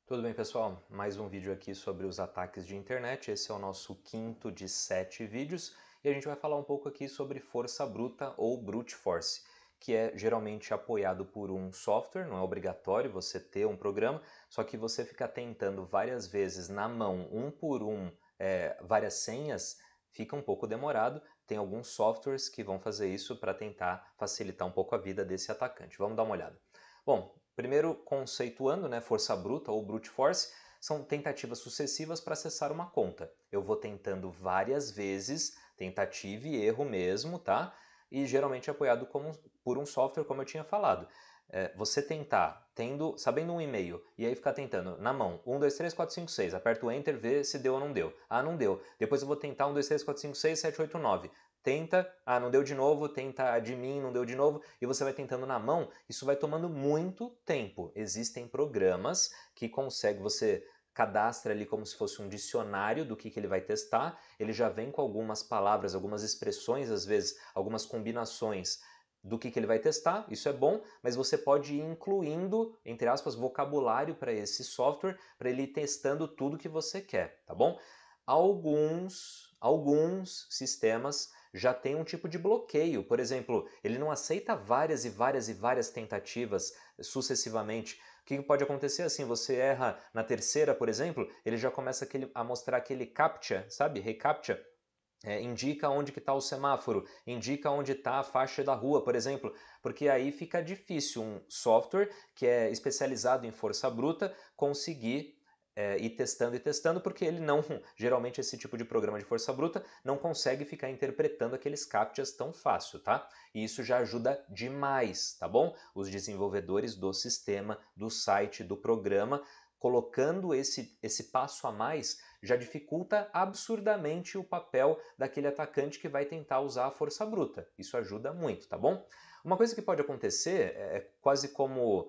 Tudo bem, pessoal? Mais um vídeo aqui sobre os ataques de internet. Esse é o nosso quinto de 7 vídeos e a gente vai falar um pouco aqui sobre força bruta ou brute force, que é geralmente apoiado por um software, não é obrigatório você ter um programa, só que você fica tentando várias vezes na mão, um por um, várias senhas, fica um pouco demorado. Tem alguns softwares que vão fazer isso para tentar facilitar um pouco a vida desse atacante. Vamos dar uma olhada. Bom, primeiro conceituando, né, força bruta ou brute force, são tentativas sucessivas para acessar uma conta. Eu vou tentando várias vezes, tentativa e erro mesmo, tá? E geralmente é apoiado por um software, como eu tinha falado. Você tentar, sabendo um e-mail, e aí ficar tentando na mão, 1, 2, 3, 4, 5, 6, aperta o Enter, vê se deu ou não deu. Ah, não deu. Depois eu vou tentar 1, 2, 3, 4, 5, 6, 7, 8, 9. Tenta, não deu de novo, tenta admin, não deu de novo, e você vai tentando na mão, isso vai tomando muito tempo. Existem programas que você cadastra ali como se fosse um dicionário do que ele vai testar, ele já vem com algumas palavras, algumas expressões, às vezes, algumas combinações do que ele vai testar, isso é bom, mas você pode ir incluindo, entre aspas, vocabulário para esse software, para ele ir testando tudo que você quer, tá bom? Alguns sistemas já tem um tipo de bloqueio. Por exemplo, ele não aceita várias e várias e várias tentativas sucessivamente. O que pode acontecer assim? Você erra na terceira, por exemplo, ele já começa a mostrar aquele CAPTCHA, sabe? ReCAPTCHA. Indica onde que está o semáforo, indica onde está a faixa da rua, por exemplo, porque aí fica difícil um software que é especializado em força bruta conseguir ir testando e testando, porque ele não, geralmente esse tipo de programa de força bruta não consegue ficar interpretando aqueles captchas tão fácil, tá? E isso já ajuda demais, tá bom? Os desenvolvedores do sistema, do site, do programa, colocando esse passo a mais, já dificulta absurdamente o papel daquele atacante que vai tentar usar a força bruta. Isso ajuda muito, tá bom? Uma coisa que pode acontecer é quase como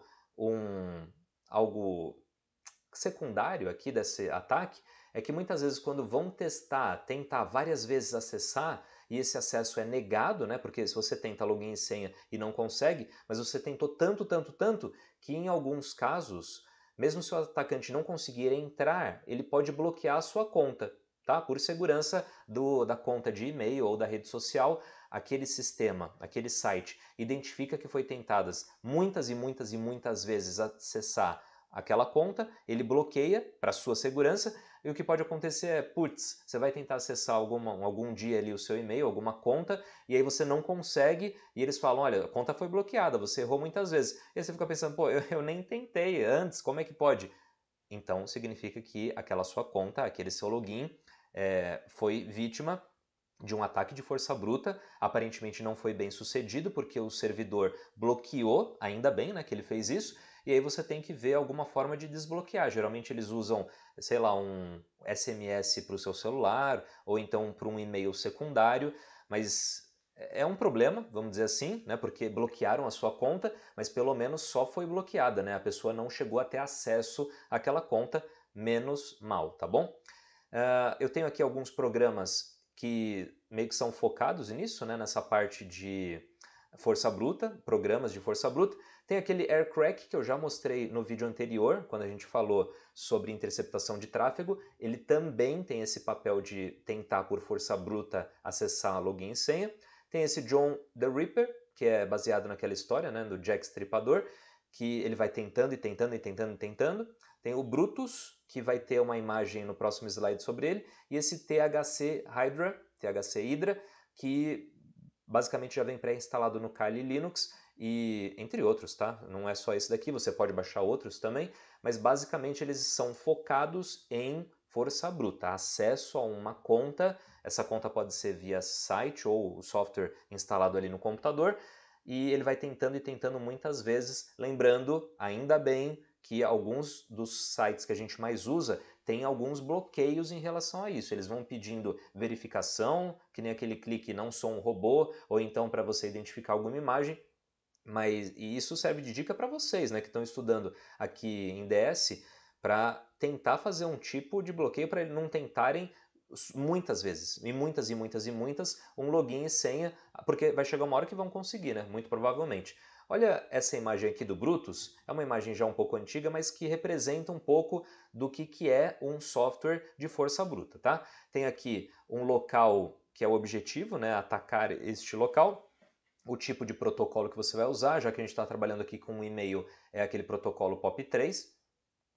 algo secundário aqui desse ataque, é que muitas vezes quando vão tentar várias vezes acessar e esse acesso é negado, né? Porque se você tenta login e senha e não consegue, mas você tentou tanto, que em alguns casos, mesmo se o atacante não conseguir entrar, ele pode bloquear a sua conta, tá? Por segurança da conta de e-mail ou da rede social, aquele sistema, aquele site identifica que foi tentadas muitas e muitas e muitas vezes acessar aquela conta, ele bloqueia para sua segurança, e o que pode acontecer é, putz, você vai tentar acessar algum dia ali o seu e-mail, alguma conta, e aí você não consegue, e eles falam, olha, a conta foi bloqueada, você errou muitas vezes. E aí você fica pensando, pô, eu nem tentei antes, como é que pode? Então significa que aquela sua conta, aquele seu login, foi vítima de um ataque de força bruta, aparentemente não foi bem sucedido porque o servidor bloqueou, ainda bem, né, que ele fez isso, e aí você tem que ver alguma forma de desbloquear. Geralmente eles usam, sei lá, um SMS para o seu celular ou então para um e-mail secundário, mas é um problema, vamos dizer assim, né, porque bloquearam a sua conta, mas pelo menos só foi bloqueada, né, a pessoa não chegou a ter acesso àquela conta, menos mal, tá bom? Eu tenho aqui alguns programas que meio que são focados nisso, né, nessa parte de força bruta, programas de força bruta. Tem aquele AirCrack que eu já mostrei no vídeo anterior, quando a gente falou sobre interceptação de tráfego. Ele também tem esse papel de tentar por força bruta acessar login e senha. Tem esse John the Ripper, que é baseado naquela história, né, do Jack Stripador, que ele vai tentando e tentando e tentando e tentando. Tem o Brutus, que vai ter uma imagem no próximo slide sobre ele, e esse THC Hydra, que basicamente já vem pré-instalado no Kali Linux e entre outros, tá? Não é só esse daqui, você pode baixar outros também, mas basicamente eles são focados em força bruta, acesso a uma conta. Essa conta pode ser via site ou o software instalado ali no computador, e ele vai tentando e tentando muitas vezes, lembrando, ainda bem, que alguns dos sites que a gente mais usa têm alguns bloqueios em relação a isso. Eles vão pedindo verificação, que nem aquele clique não sou um robô, ou então para você identificar alguma imagem, e isso serve de dica para vocês, né, que estão estudando aqui em DS, para tentar fazer um tipo de bloqueio para eles não tentarem muitas vezes, e muitas, um login e senha, porque vai chegar uma hora que vão conseguir, né, muito provavelmente. Olha essa imagem aqui do Brutus, é uma imagem já um pouco antiga, mas que representa um pouco do que é um software de força bruta, tá? Tem aqui um local que é o objetivo, né, atacar este local, o tipo de protocolo que você vai usar, já que a gente está trabalhando aqui com um e-mail, é aquele protocolo POP3,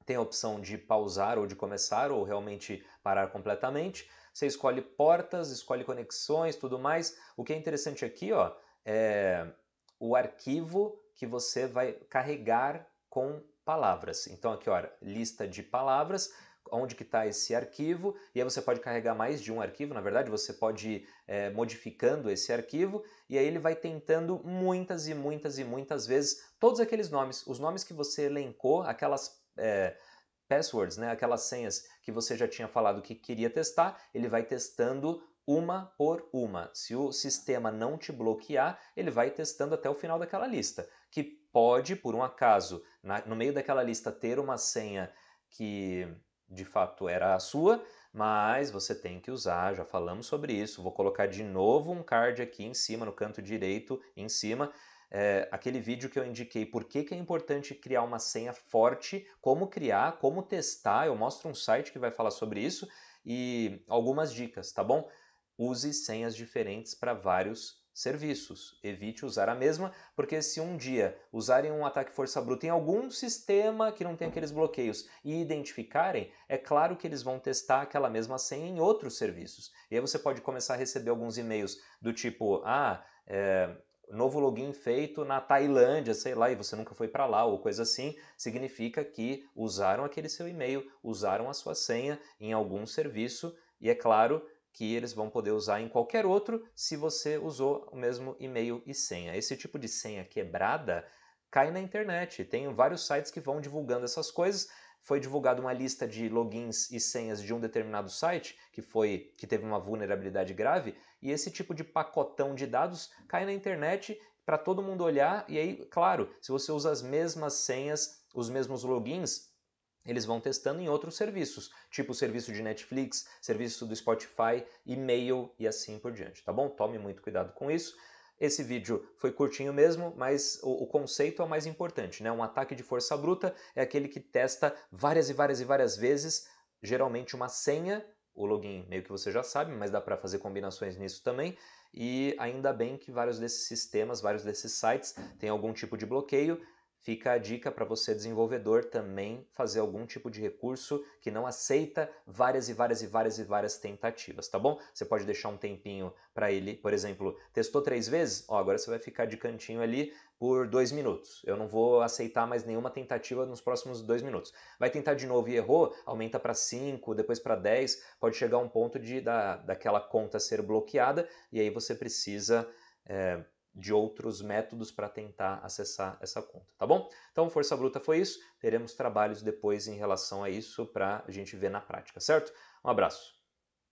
tem a opção de pausar ou de começar, ou realmente parar completamente. Você escolhe portas, escolhe conexões, tudo mais. O que é interessante aqui, ó, é o arquivo que você vai carregar com palavras. Então aqui, ó, lista de palavras, onde que está esse arquivo, e aí você pode carregar mais de um arquivo, na verdade, você pode ir modificando esse arquivo, e aí ele vai tentando muitas e muitas e muitas vezes todos aqueles nomes, os nomes que você elencou, aquelas passwords, né, aquelas senhas que você já tinha falado que queria testar, ele vai testando uma por uma. Se o sistema não te bloquear, ele vai testando até o final daquela lista, que pode, por um acaso, no meio daquela lista ter uma senha que de fato era a sua, mas você tem que usar, já falamos sobre isso, vou colocar de novo um card aqui em cima, no canto direito, em cima, aquele vídeo que eu indiquei por que é importante criar uma senha forte, como criar, como testar, eu mostro um site que vai falar sobre isso e algumas dicas, tá bom? Use senhas diferentes para vários serviços. Evite usar a mesma, porque se um dia usarem um ataque força bruta em algum sistema que não tem aqueles bloqueios e identificarem, é claro que eles vão testar aquela mesma senha em outros serviços. E aí você pode começar a receber alguns e-mails do tipo, novo login feito na Tailândia, sei lá, e você nunca foi para lá ou coisa assim, significa que usaram aquele seu e-mail, usaram a sua senha em algum serviço e é claro que eles vão poder usar em qualquer outro se você usou o mesmo e-mail e senha. Esse tipo de senha quebrada cai na internet. Tem vários sites que vão divulgando essas coisas. Foi divulgada uma lista de logins e senhas de um determinado site que teve uma vulnerabilidade grave e esse tipo de pacotão de dados cai na internet para todo mundo olhar e aí, claro, se você usa as mesmas senhas, os mesmos logins, eles vão testando em outros serviços, tipo o serviço de Netflix, serviço do Spotify, e-mail e assim por diante, tá bom? Tome muito cuidado com isso. Esse vídeo foi curtinho mesmo, mas o conceito é o mais importante, né? Um ataque de força bruta é aquele que testa várias e várias e várias vezes, geralmente uma senha, o login meio que você já sabe, mas dá para fazer combinações nisso também, e ainda bem que vários desses sistemas, vários desses sites têm algum tipo de bloqueio. Fica a dica para você, desenvolvedor, também fazer algum tipo de recurso que não aceita várias e várias e várias e várias tentativas, tá bom? Você pode deixar um tempinho para ele, por exemplo, testou 3 vezes? Ó, agora você vai ficar de cantinho ali por 2 minutos. Eu não vou aceitar mais nenhuma tentativa nos próximos 2 minutos. Vai tentar de novo e errou, aumenta para 5, depois para 10, pode chegar a um ponto daquela conta ser bloqueada e aí você precisa de outros métodos para tentar acessar essa conta, tá bom? Então, Força Bruta foi isso, teremos trabalhos depois em relação a isso para a gente ver na prática, certo? Um abraço!